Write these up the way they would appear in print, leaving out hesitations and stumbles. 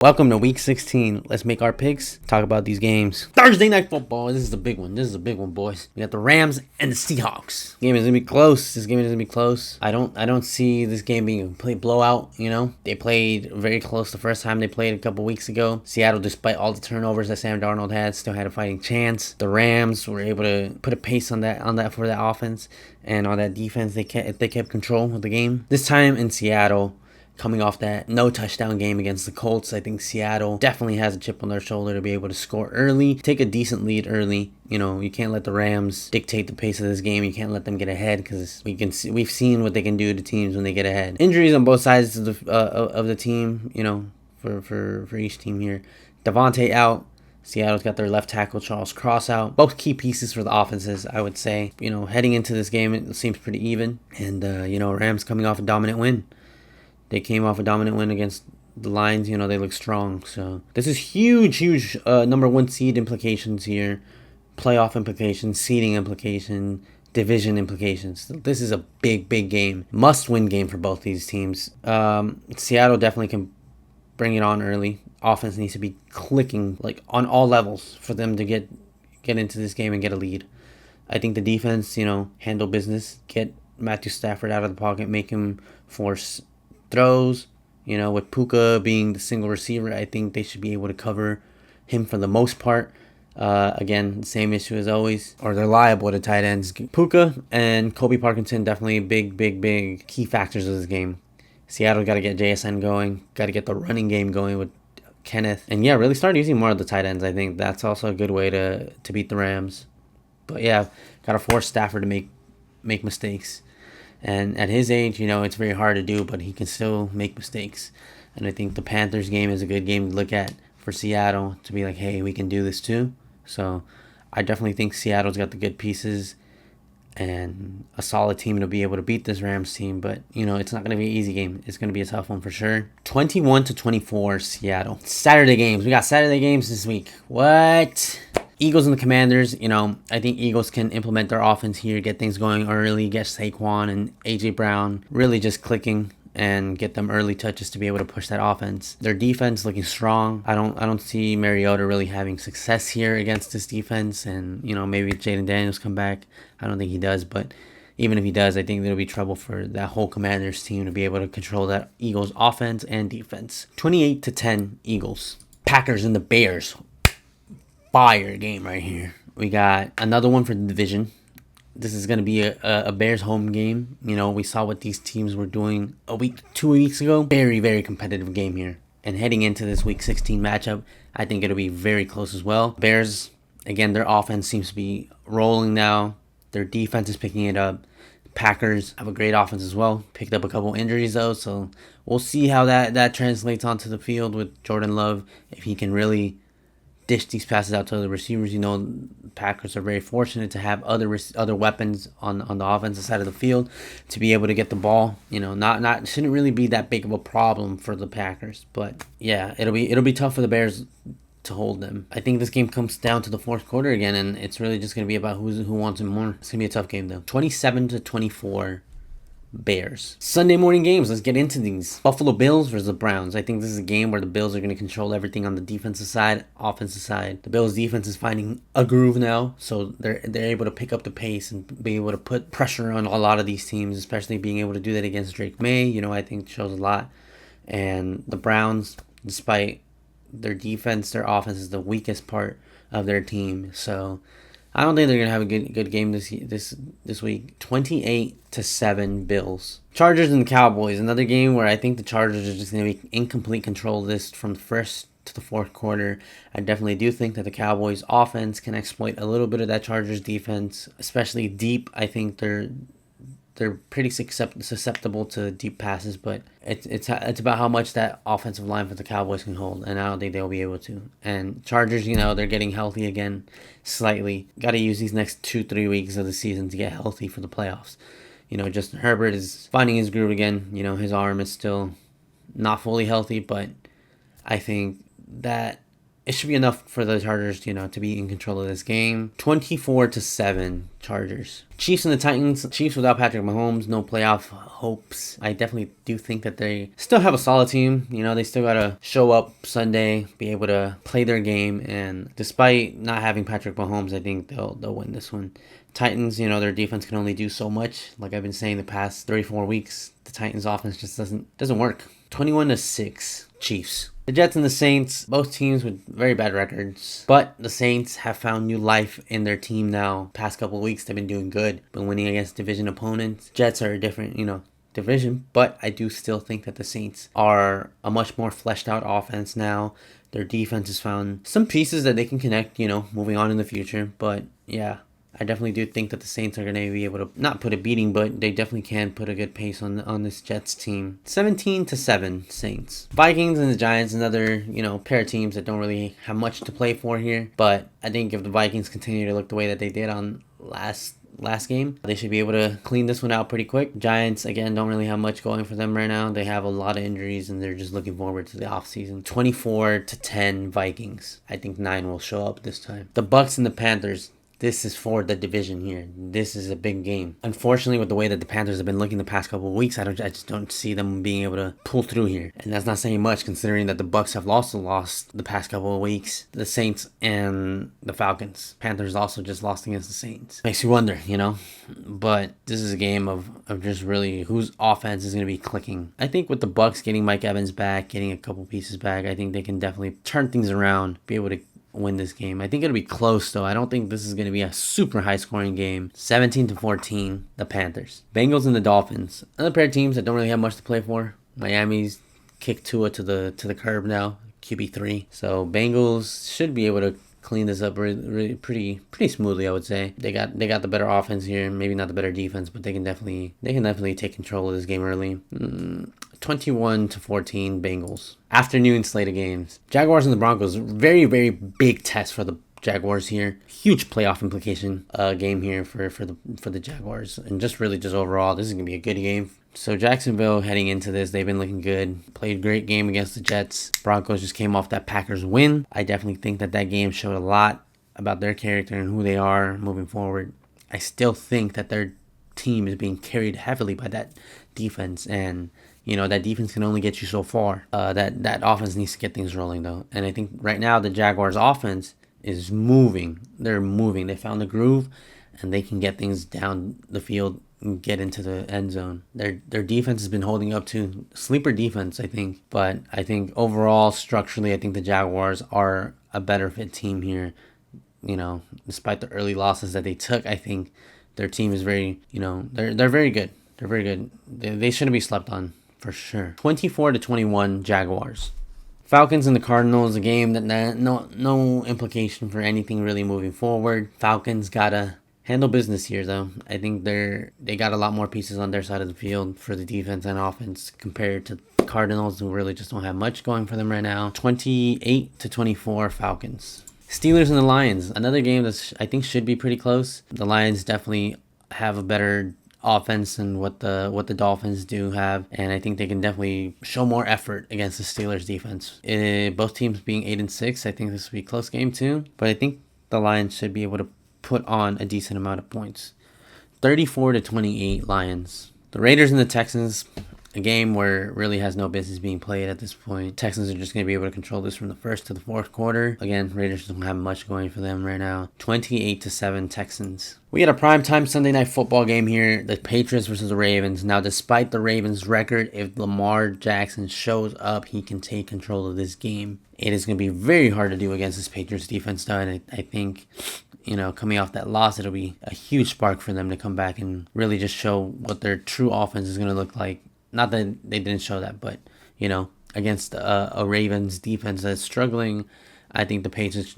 Welcome to week 16. Let's make our picks, talk about these games. Thursday night football. This is a big one. Boys. We got the Rams and the Seahawks. Game is gonna be close. I don't see this game being a complete blowout, They played very close the first time they played a couple weeks ago. Seattle, despite all the turnovers that Sam Darnold had, still had a fighting chance. The Rams were able to put a pace on that for that offense and on that defense. They kept control of the game. This time in Seattle, coming off that no touchdown game against the Colts, I think Seattle definitely has a chip on their shoulder to be able to score early, take a decent lead early. You can't let the Rams dictate the pace of this game. You can't let them get ahead because we've seen what they can do to teams when they get ahead. Injuries on both sides of the team, for each team here. Devontae out. Seattle's got their left tackle, Charles Cross, out. Both key pieces for the offenses, I would say. Heading into this game, it seems pretty even. And, Rams coming off a dominant win. They came off a dominant win against the Lions. They look strong. So this is huge number one seed implications here. Playoff implications, seeding implication, division implications. This is a big game. Must-win game for both these teams. Seattle definitely can bring it on early. Offense needs to be clicking on all levels for them to get into this game and get a lead. I think the defense, handle business. Get Matthew Stafford out of the pocket. Make him force throws, with Puka being the single receiver. I think they should be able to cover him for the most part. Again, same issue as always, or they're liable to tight ends. Puka and Kobe Parkinson definitely big key factors of this game. Seattle got to get JSN going, got to get the running game going with Kenneth, and really start using more of the tight ends. I think that's also a good way to beat the Rams. But got to force Stafford to make mistakes. And at his age, it's very hard to do, but he can still make mistakes. And I think the Panthers game is a good game to look at for Seattle to be like, hey, we can do this too. So I definitely think Seattle's got the good pieces and a solid team to be able to beat this Rams team. But, it's not going to be an easy game. It's going to be a tough one for sure. 21-24 Seattle. Saturday games. We got Saturday games this week. What? Eagles and the Commanders, I think Eagles can implement their offense here, get things going early, get Saquon and A.J. Brown really just clicking and get them early touches to be able to push that offense. Their defense looking strong. I don't see Mariota really having success here against this defense, and maybe Jaden Daniels come back. I don't think he does, but even if he does, I think there'll be trouble for that whole Commanders team to be able to control that Eagles offense and defense. 28-10 Eagles. Packers and the Bears. Fire game right here. We got another one for the division. This is going to be a Bears home game. We saw what these teams were doing 2 weeks ago. Very competitive game here. And heading into this week 16 matchup, I think it'll be very close as well. Bears, again, their offense seems to be rolling now. Their defense is picking it up. Packers have a great offense as well. Picked up a couple injuries though, so we'll see how that translates onto the field with Jordan Love, if he can really dish these passes out to the receivers. Packers are very fortunate to have other weapons on the offensive side of the field to be able to get the ball. Not shouldn't really be that big of a problem for the Packers. But it'll be tough for the Bears to hold them. I think this game comes down to the fourth quarter again, and it's really just gonna be about who wants it more. It's gonna be a tough game though. 27-24. Bears. Sunday morning games. Let's get into these. Buffalo Bills versus the Browns. I think this is a game where the Bills are going to control everything on the defensive side, offensive side. The Bills defense is finding a groove now, so they're able to pick up the pace and be able to put pressure on a lot of these teams, especially being able to do that against Drake May. I think shows a lot. And the Browns, despite their defense, their offense is the weakest part of their team. So I don't think they're gonna have a good game this week. 28-7 Bills. Chargers and the Cowboys. Another game where I think the Chargers are just gonna be in complete control of this from the first to the fourth quarter. I definitely do think that the Cowboys offense can exploit a little bit of that Chargers defense, especially deep. I think they're pretty susceptible to deep passes, but it's about how much that offensive line for the Cowboys can hold, and I don't think they'll be able to. And Chargers, they're getting healthy again slightly. Got to use these next 2-3 weeks of the season to get healthy for the playoffs. Justin Herbert is finding his groove again. His arm is still not fully healthy, but I think that it should be enough for the Chargers, to be in control of this game. 24-7 Chargers. Chiefs and the Titans. Chiefs without Patrick Mahomes, no playoff hopes. I definitely do think that they still have a solid team. They still got to show up Sunday, be able to play their game. And despite not having Patrick Mahomes, I think they'll win this one. Titans, their defense can only do so much. Like I've been saying the past 3-4 weeks, the Titans offense just doesn't work. 21-6 Chiefs. The Jets and the Saints, both teams with very bad records. But the Saints have found new life in their team now. Past couple of weeks, they've been doing good. Been winning against division opponents. Jets are a different, division. But I do still think that the Saints are a much more fleshed out offense now. Their defense has found some pieces that they can connect, moving on in the future. But yeah, I definitely do think that the Saints are going to be able to not put a beating, but they definitely can put a good pace on this Jets team. 17-7 Saints. Vikings and the Giants, another, pair of teams that don't really have much to play for here. But I think if the Vikings continue to look the way that they did on last game, they should be able to clean this one out pretty quick. Giants, again, don't really have much going for them right now. They have a lot of injuries, and they're just looking forward to the offseason. 24-10 Vikings. I think 9 will show up this time. The Bucks and the Panthers. This is for the division here. This is a big game. Unfortunately, with the way that the Panthers have been looking the past couple of weeks, I just don't see them being able to pull through here. And that's not saying much considering that the Bucks have also lost the past couple of weeks. The Saints and the Falcons. Panthers also just lost against the Saints. Makes you wonder, But this is a game of just really whose offense is going to be clicking. I think with the Bucks getting Mike Evans back, getting a couple pieces back, I think they can definitely turn things around, be able to win this game. I think it'll be close though. I don't think this is going to be a super high scoring game. 17-14, the Panthers. Bengals and the Dolphins. Another pair of teams that don't really have much to play for. Miami's kicked Tua to the curb now, QB3. So Bengals should be able to clean this up really pretty smoothly, I would say. They got the better offense here, maybe not the better defense, but they can definitely take control of this game early. 21-14 Bengals. Afternoon slate of games. Jaguars and the Broncos. Very, very big test for the Jaguars here. Huge playoff implication game here for the Jaguars. And just overall, this is going to be a good game. So Jacksonville heading into this, they've been looking good. Played a great game against the Jets. Broncos just came off that Packers win. I definitely think that game showed a lot about their character and who they are moving forward. I still think that their team is being carried heavily by that defense, and that defense can only get you so far. That offense needs to get things rolling though, and I think right now the Jaguars offense is moving. They're moving. They found the groove, and they can get things down the field and get into the end zone. Their defense has been holding up to sleeper defense, I think, but I think overall structurally, I think the Jaguars are a better fit team here. Despite the early losses that they took, I think their team is very, they're very good. They're very good. They shouldn't be slept on. For sure. 24-21 Jaguars. Falcons and the Cardinals, a game that no implication for anything really moving forward. Falcons gotta handle business here though. I think they got a lot more pieces on their side of the field for the defense and offense compared to the Cardinals, who really just don't have much going for them right now. 28-24 Falcons. Steelers and the Lions, another game that I think should be pretty close. The Lions definitely have a better offense and what the Dolphins do have, and I think they can definitely show more effort against the Steelers defense. Both teams being 8-6, I think this will be a close game too, but I think the Lions should be able to put on a decent amount of points. 34-28 Lions. The Raiders and the Texans, a game where it really has no business being played at this point. Texans are just going to be able to control this from the first to the fourth quarter. Again, Raiders don't have much going for them right now. 28-7 Texans. We had a primetime Sunday night football game here. The Patriots versus the Ravens. Now, despite the Ravens' record, if Lamar Jackson shows up, he can take control of this game. It is going to be very hard to do against this Patriots defense, though, and I think coming off that loss, it'll be a huge spark for them to come back and really just show what their true offense is going to look like. Not that they didn't show that, but, against a Ravens defense that's struggling, I think the Patriots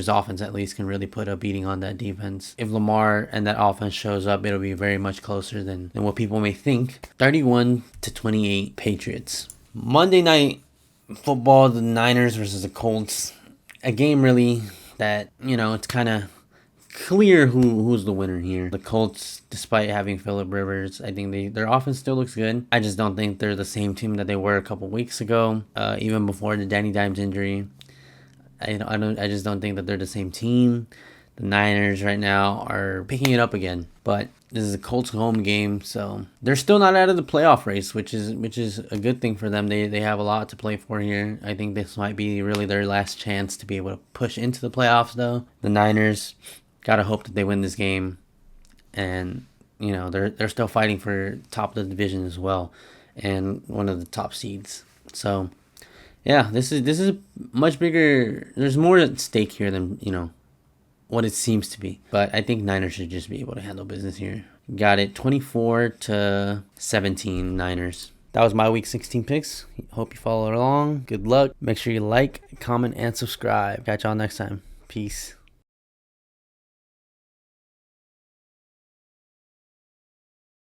offense at least can really put a beating on that defense. If Lamar and that offense shows up, it'll be very much closer than what people may think. 31-28 Patriots. Monday night football, the Niners versus the Colts. A game really that, it's kind of clear who's the winner here. The Colts, despite having Phillip Rivers, I think their offense still looks good. I just don't think they're the same team that they were a couple weeks ago, even before the Danny Dimes injury. I just don't think that they're the same team. The Niners right now are picking it up again, but this is a Colts home game, so they're still not out of the playoff race, which is a good thing for them. They have a lot to play for here. I think this might be really their last chance to be able to push into the playoffs, though. The Niners gotta hope that they win this game, and they're still fighting for top of the division as well, and one of the top seeds. So yeah, this is much bigger. There's more at stake here than what it seems to be. But I think Niners should just be able to handle business here. Got it 24-17 Niners. That was my week 16 picks. Hope you follow along. Good luck. Make sure you like, comment, and subscribe. Catch y'all next time. Peace.